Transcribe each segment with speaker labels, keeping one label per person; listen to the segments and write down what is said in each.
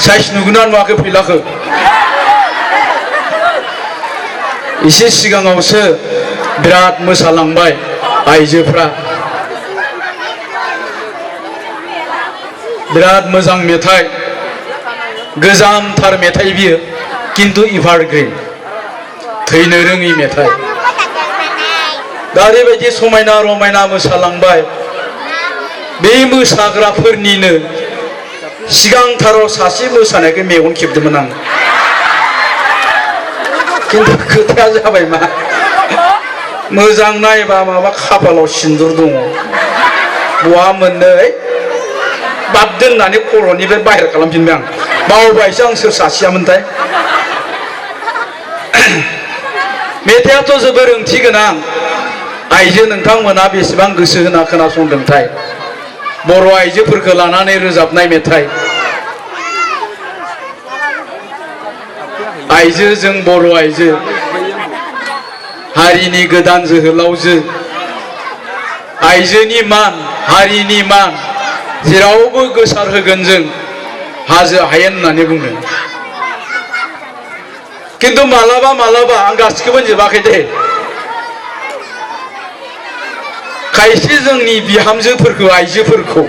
Speaker 1: size नुगोना नुवाखै फैलाखौ एसे सिगाङावसो बिराद मोसालांबाय आइजोफ्रा बिराद मोजां मेथाइ गोजामथार मेथाइ बियो किन्तु एभारग्रीन थैनो रोङि मेथाइ दा ओरैबायदि समायना रमायना मोसालांबाय बे मोसाग्राफोरनिनो सिगांथाराव सासे मोसानायखौ मेगन खेबदोंमोन आं किन्तु खोथाया जाबाय मा मोजां नायबा माबा खाफालाव सिन्दुर दङ बहा मोननै बाद दोननानै खर'निफ्राय बाहेर खालामफिनबाय आं बावबायसो आं सोर सासेयामोनथाय मेथाइआथ' जोबोर ओंथि गोनां आइजो नोंथांमोना बेसेबां गोसो होना खोनासंदोंथाय बर' आइजोफोरखौ लानानै रोजाबनाय मेथाइ आइजो जों बर' आइजो हारिनि गोदान जोहोलावजो आइजोनि मान हारिनि मान जेरावबो गोसार होगोन जों हाजो हायेन होननानै बुङो किन्तु मालाबा मालाबा आं गासिखौबो जोबाखै दे खायसे जोंनि बिहामजोफोरखौ आइजोफोरखौ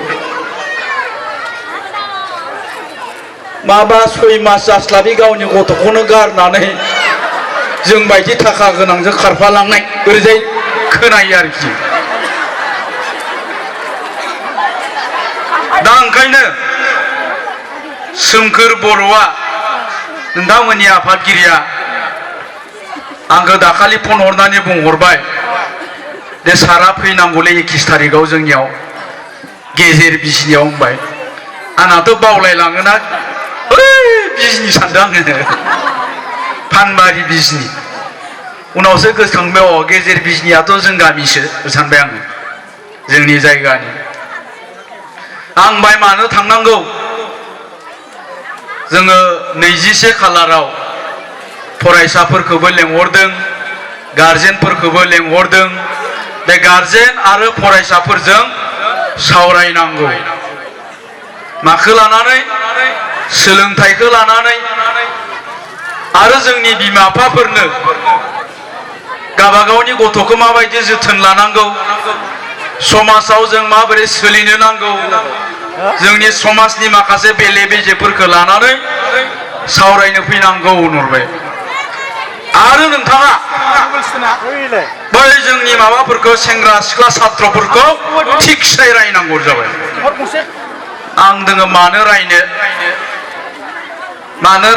Speaker 1: माबा 6 मास जास्लाबि गावनि गथ'खौनो गारनानै जों बायदि थाखा गोनांजों खारफालांनाय ओरैजाय खोनायो आरोखि दा ओंखायनो सोमखोर बर'आ नोंथांमोननि आफादगिरिया आंखौ दाखालि फन हरनानै बुंहरबाय दे सारा फैनांगौलै 21 तारिखआव जोंनियाव गेजेर बिजनियाव होनबाय आंनाथ' बावलायलाङोना बिजनि सानदों आङो फानबारि बिजनि उनावसो गोसोखांबाय गेजेर बिजनियाथ' जों गामिसो सानबाय आङो जोंनि जायगानि आं बाय मानो थांनांगौ जोङो 21 खालाराव फरायसाफोरखौबो लेंहरदों गार्जेनफोरखौबो लेंहरदों बे गार्जेन आरो फरायसाफोरजों सावरायनांगौ माखौ लानानै सोलोंथाइखौ लानानै आरो जोंनि बिमा बिफाफोरनो गावबागावनि गथ'खौ माबायदि जोथोन लानांगौ समाजाव जों माबोरै सोलिनो नांगौ जोंनि समाजनि माखासे बेले बेजेफोरखौ लानानै सावरायनो फैनांगौ होनहरबाय आरो नोंथाङा बै जोंनि माबाफोरखौ सेंग्रा सिख्ला छात्रफोरखौ थिगसे रायनांगौ जाबाय आं दोङो मानो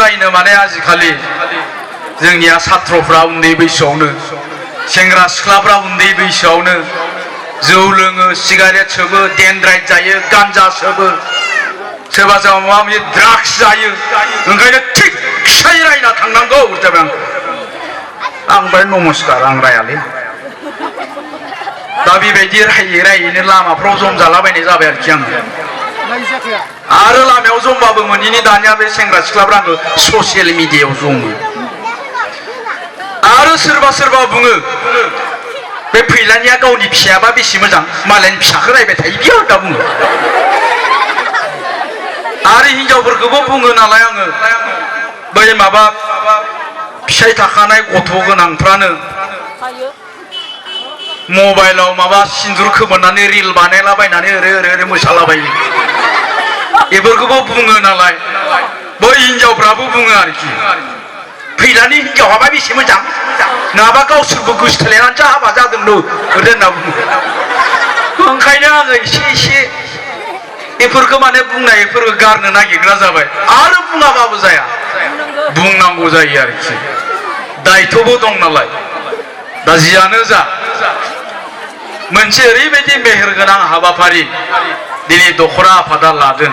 Speaker 1: रायनो माने आजिखालि जोंनिया छात्रफ्रा उन्दै बैसोआवनो सेंग्रा सिख्लाफ्रा उन्दै बैसोआवनो जौ लोङो सिगारेट सोबो डेनड्राइट जायो गान्जा सोबो सोरबा सोरबा माबा मोनसे ड्राग्स जायो ओंखायनो थिगसे रायना थांनांगौ जाबाय आं बाय नमस्कार आं रायालै दा बेबायदि रायैनो लामाफ्राव जम जालाबायनाय जाबाय आरोखि आं आरो लामायाव जमबाबो मोनैनि दानिया बे सेंग्रा सिख्लाफ्रा आंखौ ससियेल मिडियायाव जमो आरो सोरबा सोरबा बुङो बे फैलानिया गावनि फिसायाबा बेसे मोजां मालायनि फिसाखौ रायबाय थायो बियो होनना बुङो आरो हिनजावफोरखौबो बुङो नालाय आङो बै माबा फिसाय थाखानाय गथ' गोनांफ्रानो मबाइलाव माबा सिन्दुर खोमोरनानै रिल बानायलाबायनानै ओरै मोसालाबायो बेफोरखौबो बुङो नालाय बै हिनजावफ्राबो बुङो आरोखि फैलानि हिनजावाबा बेसे मोजां नङाबा गावसोरबो गोसोथोलायनानैसो हाबा जादों ओरै होनना बुङो ओंखायनो आङो एसे बेफोरखौ माने बुंनायफोरखौ गारनो नागिरग्रा जाबाय आरो बुङाबाबो जाया बुंनांगौ जायो आरोखि दायथ'बो दं नालाय दा जियानो जा मोनसे ओरैबायदि मेहेरगोनां हाबाफारि दिनै दख'रा आफादा लादों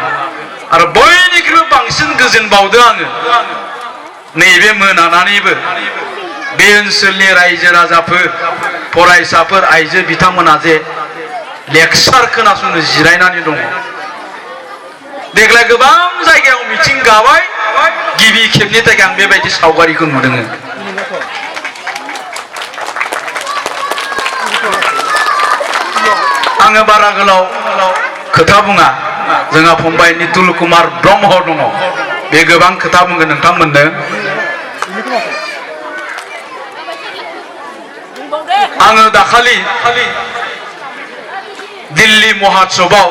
Speaker 1: आरो बयनिख्रुइबो बांसिन गोजोन बावदों आङो नैबे मोनानानैबो बे ओनसोलनि रायजो राजाफोर फरायसाफोर आइजो बिथांमोना जे लेक्सार खोनासंनो जिरायनानै दङ देग्लाय गोबां जायगायाव मिथिं गाबाय गिबि खेबनि थाखाय आं बेबायदि सावगारिखौ नुदों आङो बारा गोलाव खोथा बुङा जोंहा फंबाय नितुल कुमार ब्रह्म दङ बे गोबां खोथा बुंगोन नोंथांमोननो आङो दाखालि दिल्ली महोत्सवआव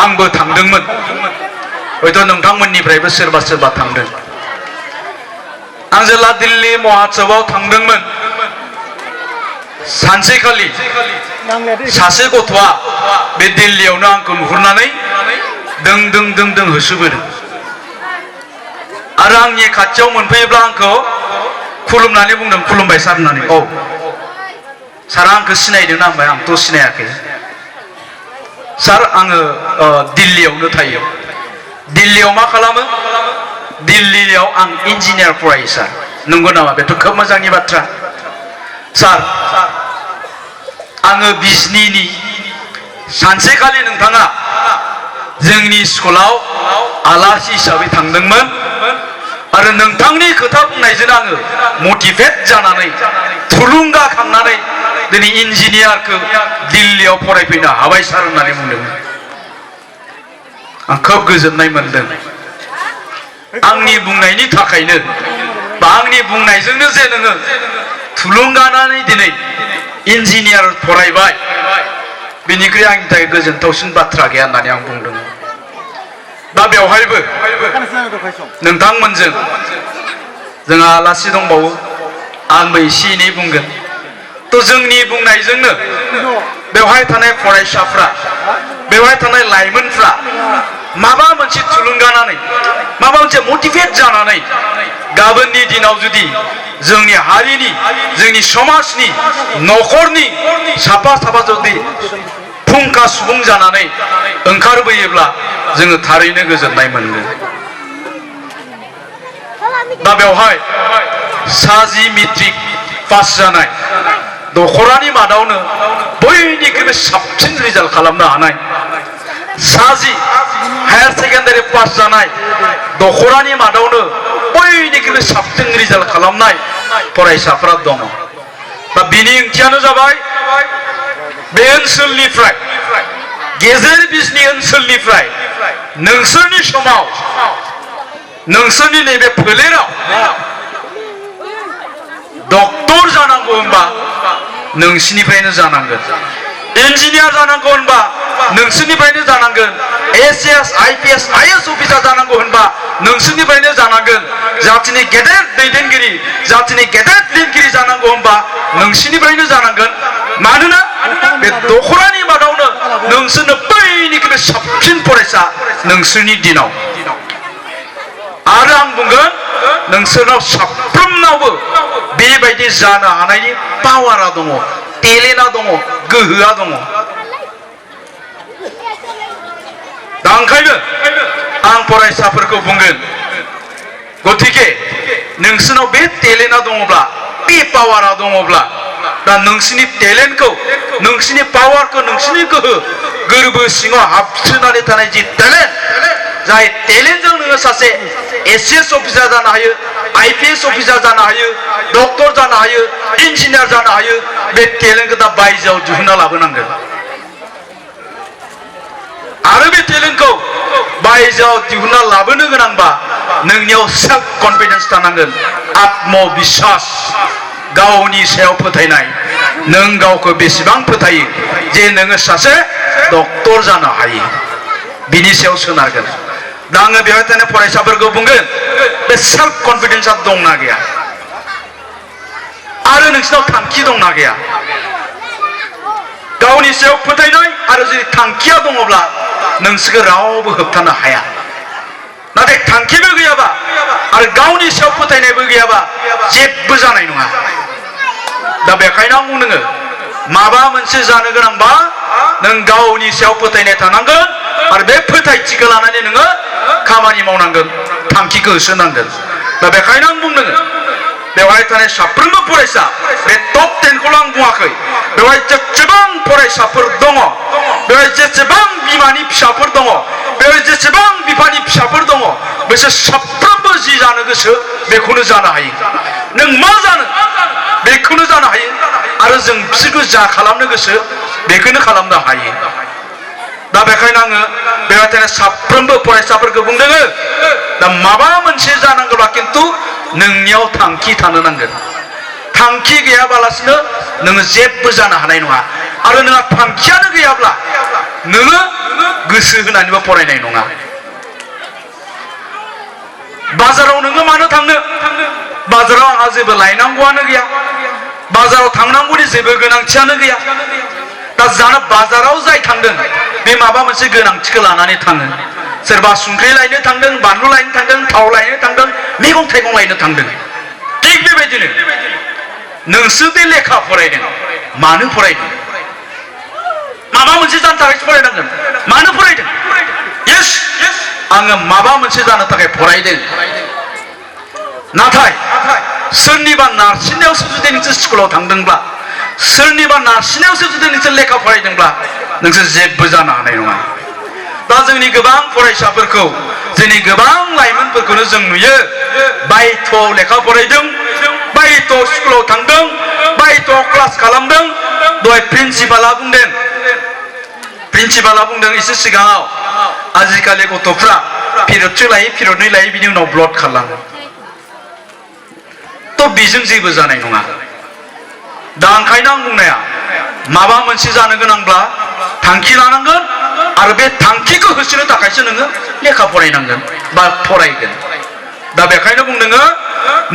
Speaker 1: आंबो थांदोंमोन हयथ' नोंथांमोननिफ्रायबो सोरबा सोरबा थांदों आं जेब्ला दिल्ली महोत्सवआव थांदोंमोन सानसेखालि सासे गथ'आ बे दिल्लीयावनो आंखौ नुहुरनानै दों दों दों दों होसोबोदों आरो आंनि खाथियाव मोनफैयोब्ला आंखौ खुलुमनानै बुंदों खुलुमबाय सार होननानै औ सारा आंखौ सिनायदों ना होनबाय आंथ' सिनायाखै सार आङो दिल्लीयावनो थायो दिल्लीयाव मा खालामो दिल्लीयाव आं इन्जिनियार फरायो सार नंगौ नामा बेथ' खोब मोजांनि बाथ्रा सार आङो बिजनीनि सानसेखालि नोंथाङा जोंनि स्कुलाव आलासि हिसाबै थांदोंमोन आरो नोंथांनि खोथा बुंनायजों आङो मटिभेट जानानै थुलुंगाखांनानै दिनै इन्जिनियारखौ दिल्लीयाव फरायफैनो हाबाय सार होननानै बुंदोंमोन आं खोब गोजोननाय मोनदों आंनि बुंनायनि थाखायनो बा आंनि बुंनायजोंनो जे नोङो थुलुंगानानै दिनै इन्जिनियार फरायबाय बिनिख्रुइ आंनि थाखाय गोजोनथावसिन बाथ्रा गैया होननानै आं बुंदों दा बेवहायबो नोंथांमोनजों जोंहा आलासि दंबावो आंबो एसे एनै बुंगोन थ' जोंनि बुंनायजोंनो बेवहाय थानाय फरायसाफ्रा बेवहाय थानाय लाइमोनफ्रा माबा मोनसे थुलुंगानानै माबा मोनसे मटिभेट जानानै गाबोननि दिनाव जुदि जोंनि हारिनि जोंनि समाजनि न'खरनि साफा साफा जुदि फुंखा सुबुं जानानै ओंखारबोयोब्ला जोङो थारैनो गोजोननाय मोनगोन दा बेवहाय साजि मेट्रिक पास जानाय दखरानि मादावनो बयनिख्रुइबो साबसिन रिजाल्ट खालामनो हानाय साजि हायार सेकेन्डारि पास जानाय दखरानि मादावनो बयनिख्रुइबो साबसिन रिजाल्ट खालामनाय फरायसाफ्रा दङ दा बिनि ओंथियानो जाबाय बे ओनसोलनिफ्राय गेजेर बिजनी ओनसोलनिफ्राय नोंसोरनि समाव नोंसोरनि नैबे फोलेराव डक्टर जानांगौ होनबा नोंसिनिफ्रायनो जानांगोन इन्जिनियार जानांगौ होनबा नोंसोरनिफ्रायनो जानांगोन एसीएस आईपीएस आईएएस अफिसार जानांगौ होनबा नोंसोरनिफ्रायनो जानांगोन जातिनि गेदेर दैदेनगिरि जातिनि गेदेर लिरगिरि जानांगौ होनबा नोंसिनिफ्रायनो जानांगोन मानोना बे दखरानि मादावनो नोंसोरनो बयनिख्रुइबो साबसिन फरायसा नोंसोरनि दिनाव आरो आं बुंगोन नोंसोरनाव साफ्रोमनावबो बेबायदि जानो हानायनि पावारा दङ टेलेन्टआ दङ गोहोआ दङ दा ओंखायनो आं फरायसाफोरखौ बुंगोन गतिके नोंसोरनाव बे टेलेन्टआ दङब्ला बे पावारा दङब्ला दा नोंसिनि टेलेन्टखौ नोंसिनि पावारखौ नोंसिनि गोहो गोरबो सिङाव हाबसोनानै थानाय जि टेलेन्ट जाय टेलेन्टजों नोङो सासे एसीएस अफिसार जानो हायो आईपीएस अफिसार जानो हायो डक्टर जानो हायो इन्जिनियार जानो हायो बे टेलेन्टखौ दा बायजोआव दिहुनना लाबोनांगोन आरो बे टेलेन्टखौ बायजोआव दिहुनना लाबोनो गोनांबा नोंनियाव सेल्फ कनफिडेन्स थानांगोन आत्मविश्वास गावनि सायाव फोथायनाय नों गावखौ बेसेबां फोथायो जे नोङो सासे डक्टर जानो हायो बिनि सायाव सोनारगोन दा आङो बेवहाय थानाय फरायसाफोरखौ बुंगोन बे सेल्फ कनफिडेन्सआ दंना गैया आरो नोंसिनाव थांखि दंना गैया गावनि सायाव फोथायनाय आरो जुदि थांखिया दङब्ला नोंसोरखौ रावबो होबथानो हाया नाथाय थांखिबो गैयाबा आरो गावनि सायाव फोथायनायबो गैयाबा जेबो जानाय नङा दा बेखायनो आं बुङो माबा मोनसे जानो गोनांबा नों गावनि सायाव फोथायनाय थानांगोन आरो बे फोथायथिखौ लानानै नोङो खामानि मावनांगोन थांखिखौ होसोनांगोन दा बेखायनो आं बुंनो बेवहाय थानाय साफ्रोमबो फरायसा बे टप 10 खौल' आं बुङाखै बेवहाय जेसेबां फरायसाफोर दङ बेवहाय जेसेबां बिमानि फिसाफोर दङ बेवहाय जेसेबां बिफानि फिसाफोर दङ बिसोर साफ्रोमबो जि जानो गोसो बेखौनो जानो हायो नों मा जानो बेखौनो जानो हायो आरो जों बिसोरखौ जा खालामनो गोसो बेखौनो खालामनो हायो दा बेखायनो आङो बेवहाय थानाय साफ्रोमबो फरायसाफोरखौ बुंदों दा माबा मोनसे नोंनियाव थांखि थानो नांगोन थांखि गैयाबालासिनो नोङो जेबो जानो हानाय नङा आरो नोंहा थांखियानो गैयाब्ला नोङो गोसो होनानैबो फरायनाय नङा बाजाराव नोङो मानो थांनो बाजाराव आंहा जेबो लायनांगौआनो गैया बाजाराव थांनांगौनि जेबो गोनांथियानो गैया दा जानो बाजाराव जाय थांदों बे माबा मोनसे गोनांथिखौ लानानै थाङो सोरबा संख्रि लायनो थांदों बानलु लायनो थांदों थाव लायनो थांदों मैगं थाइगं लायनो थांदों थिग बेबायदिनो नोंसो बे लेखा फरायदों मानो फरायदों माबा मोनसे जानो थाखायसो फरायनांगोन मानो फरायदों यस आङो माबा मोनसे जानो थाखाय फरायदों नाथाय सोरनिबा नारसिननायावसो जुदि नोंसोर स्कुलाव थांदोंब्ला सोरनिबा नारसिननायावसो जुदि नोंसोर लेखा फरायदोंब्ला नोंसोर जेबो जानो हानाय नङा दा जोंनि गोबां फरायसाफोरखौ जोंनि गोबां लाइमोनफोरखौनो जों नुयो बायथ'आव लेखा फरायदों बायथ'आव स्कुलाव थांदों बायथ'आव क्लास खालामदों दहाय प्रिन्सिपाला बुंदों एसे सिगाङाव आजिखालि गथ'फ्रा पिरियडसो लायो पिरियडनै लायो बिनि उनाव ब्लड खालामो थ' बेजों जेबो जानाय नङा दा ओंखायनो आं बुंनाया माबा मोनसे जानो गोनांब्ला थांखि लानांगोन आरो बे थांखिखौ होसोनो थाखायसो नोङो लेखा फरायनांगोन बा फरायगोन दा बेखायनो बुंदोङो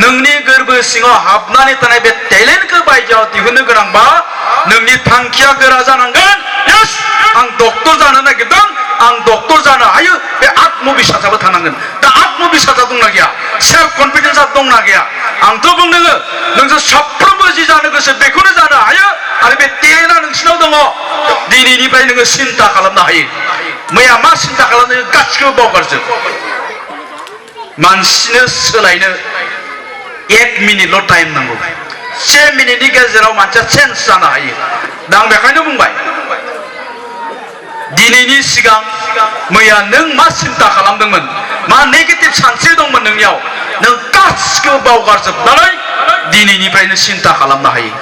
Speaker 1: नोंनि गोरबो सिङाव हाबनानै थानाय बे टेलेन्टखौ बायजोआव दिहुननो गोनांबा नोंनि थांखिया गोरा जानांगोन यस आं डक्टर जानो नागिरदों आं डक्टर जानो हायो बे आत्मबिश्वासाबो थानांगोन दा आत्मबिश्वासा दंना गैया सेल्फ कनफिडेन्सआ दंना गैया आंथ' बुंदोङो नोंसोर साफ्रोमबो जि जानो गोसो बेखौनो जानो हायो आरो बे टेलेन्टआ नोंसिनाव दङ दिनैनिफ्राय नोङो सिन्था खालामनो हायो मैया मा सिन्था खालामदों गासिखौबो बावगारजोब मानसिनो सोलायनो 1 मिनिटल' टाइम नांगौ 1 मिनिटनि गेजेराव मानसिया चेन्ज जानो हायो दा आं बेखायनो बुंबाय दिनैनि सिगां मैया नों मा सिन्था खालामदोंमोन मा नेगेटिभ सानस्रि दंमोन नोंनियाव नों गासिखौबो बावगारजोबनानै दिनैनिफ्रायनो सिन्था खालामनो हायो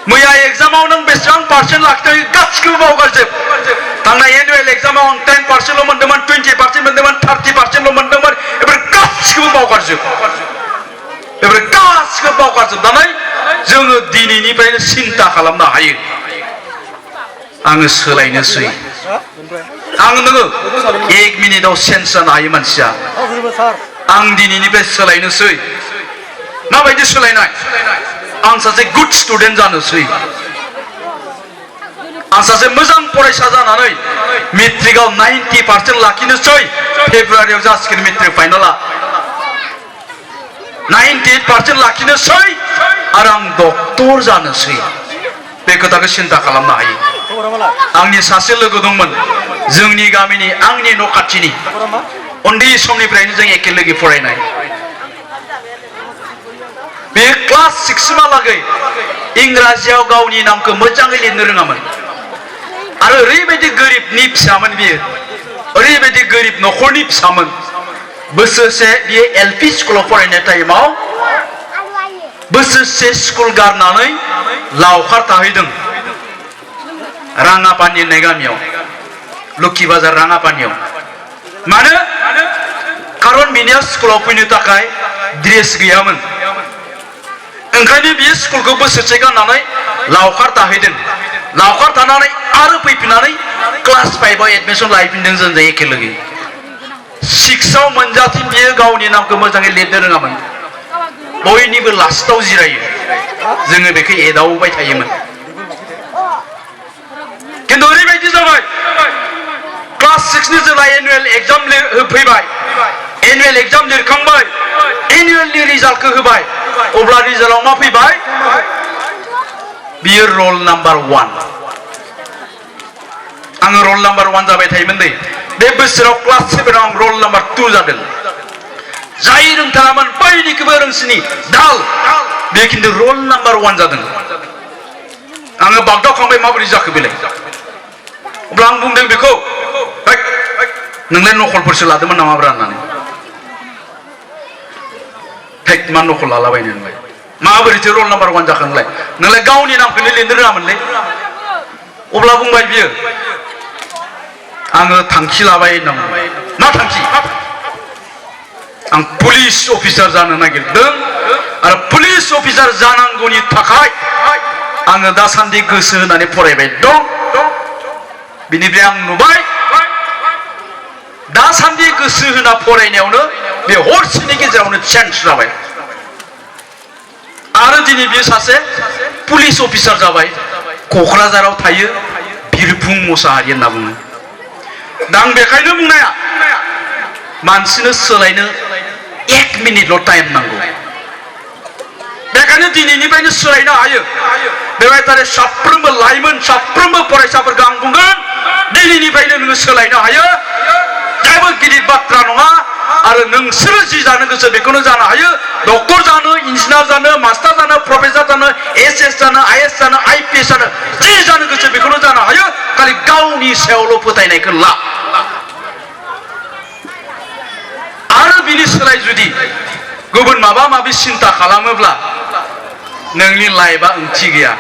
Speaker 1: मैया एग्जामाव नों बेसेबां पार्सेन्ट लाखिदों गासिखौबो बावगारजोब थांनाय एनुवेल एग्जामाव आं 10% मोनदोंमोन 20% मोनदोंमोन 30% मोनदोंमोन एबार गासिखौबो बावगारजोब एबार गासिखौबो बावगारजोबनानै जोङो दिनैनिफ्रायनो सिन्था खालामनो हायो आङो सोलायनोसै आं नोङो 1 मिनिटाव चेन्ज जानो हायो मानसिया आं दिनैनिफ्राय सोलायनोसै माबायदि सोलायनाय आं सासे गुड स्टुडेन्ट जानोसै आं सासे मोजां फरायसा जानानै मेट्रिकआव 90% लाखिनोसै फेब्रुवारियाव जासिगोन मेट्रिक फाइनाला 98% लाखिनोसै आरो आं डक्टर जानोसै बे खोथाखौ सिन्था खालामनो हायो आंनि सासे लोगो दंमोन जोंनि गामिनि आंनि न' खाथिनि उन्दै समनिफ्रायनो जों एखे लोगो फरायनाय बे क्लास 6 मालागै इंराजियाव गावनि नामखौ मोजाङै लिरनो रोङामोन आरो ओरैबायदि गोरिबनि फिसामोन बियो ओरैबायदि गोरिब न'खरनि फिसामोन बोसोरसे बियो एलपि स्कुलाव फरायनाय टाइमाव बोसोरसे स्कुल गारनानै लावखार थाहैदों राङापानि होननाय गामियाव लोखि बाजार राङापानियाव मानो खारन बिनिया स्कुलाव फैनो थाखाय ड्रेस गैयामोन ओंखायनो बियो स्कुलखौ बोसोरसे गारनानै लावखार थाहैदों लावखार थानानै आरो फैफिननानै क्लास 5आव एडमिसन लाहैफिनदों जों एखे लोगो 6आव मोनजासिम बियो गावनि नामखौ मोजाङै लिरनो रोङामोन बयनिबो लास्टआव जिरायो जोङो बेखौ एदावबाय थायोमोन खिन्थु ओरैबायदि जाबाय क्लास 6नि जेब्ला एनुवेल एग्जाम होफैबाय एनुवेल एग्जाम लिरखांबाय एनुवेलनि रिजाल्टखौ होबाय अब्ला रिजाल्टआव मा फैबाय बियो रल नाम्बार 1 आङो रल नाम्बार 1 जाबाय थायोमोन दै बे बोसोराव क्लास 7आव आं रल नाम्बार 2 जादों जाय रोंथारामोन बयनिखौबो रोंसिनि दाल बे खिन्थु रल नाम्बार 1 जादों आङो बागदावखांबाय माबोरै जाखो बेलाय अब्ला आं बुंदों बेखौ नोंलाय नखलफोरसो लादोंमोन नामाब्रा होननानै हेक मा नखल लालाबायनो होनबाय माबोरैथो रल नाम्बार 1 जाखो नोंलाय गावनि नामखौनो लिरनो रोङामोनलै अब्ला बुंबाय बियो आङो थांखि लाबाय होनना बुंबाय मा थांखि आं पुलिस अफिसार जानो नागिरदों आरो पुलिस अफिसार जानांगौनि थाखाय आङो दासान्दि गोसो होनानै फरायबाय दं बिनिफ्राय आं नुबाय दासान्दि गोसो होना फरायनायावनो बे हरसेनि गेजेरावनो चेन्ज जाबाय आरो दिनै बे सासे पुलिस अफिसार जाबाय क'क्राझाराव थायो बिरफुं मोसाहारि होनना बुङो दा आं बेखायनो बुंनाया मानसिनो सोलायनो 1 मिनिटल' टाइम नांगौ बेखायनो दिनैनिफ्रायनो सोलायनो हायो बेबायदिनो साफ्रोमबो लाइमोन साफ्रोमबो फरायसाफोरखौ आं बुंगोन दिनैनिफ्रायनो नोङो सोलायनो हायो जेबो गिदिर बाथ्रा नङा आरो नोंसोरो जि जानो गोसो बेखौनो जानो हायो डक्टर जानो इन्जिनियार जानो मास्टार जानो प्रफेसर जानो एसएस जानो आईएएस जानो आईपीएस जानो जि जानो गोसो बेखौनो जानो हायो खालि गावनि सायावल' फोथायनायखौ ला आरो बिनि सोलाय जुदि गुबुन माबा माबि सिन्ता खालामोब्ला नोंनि लाइफआ ओंथि गैया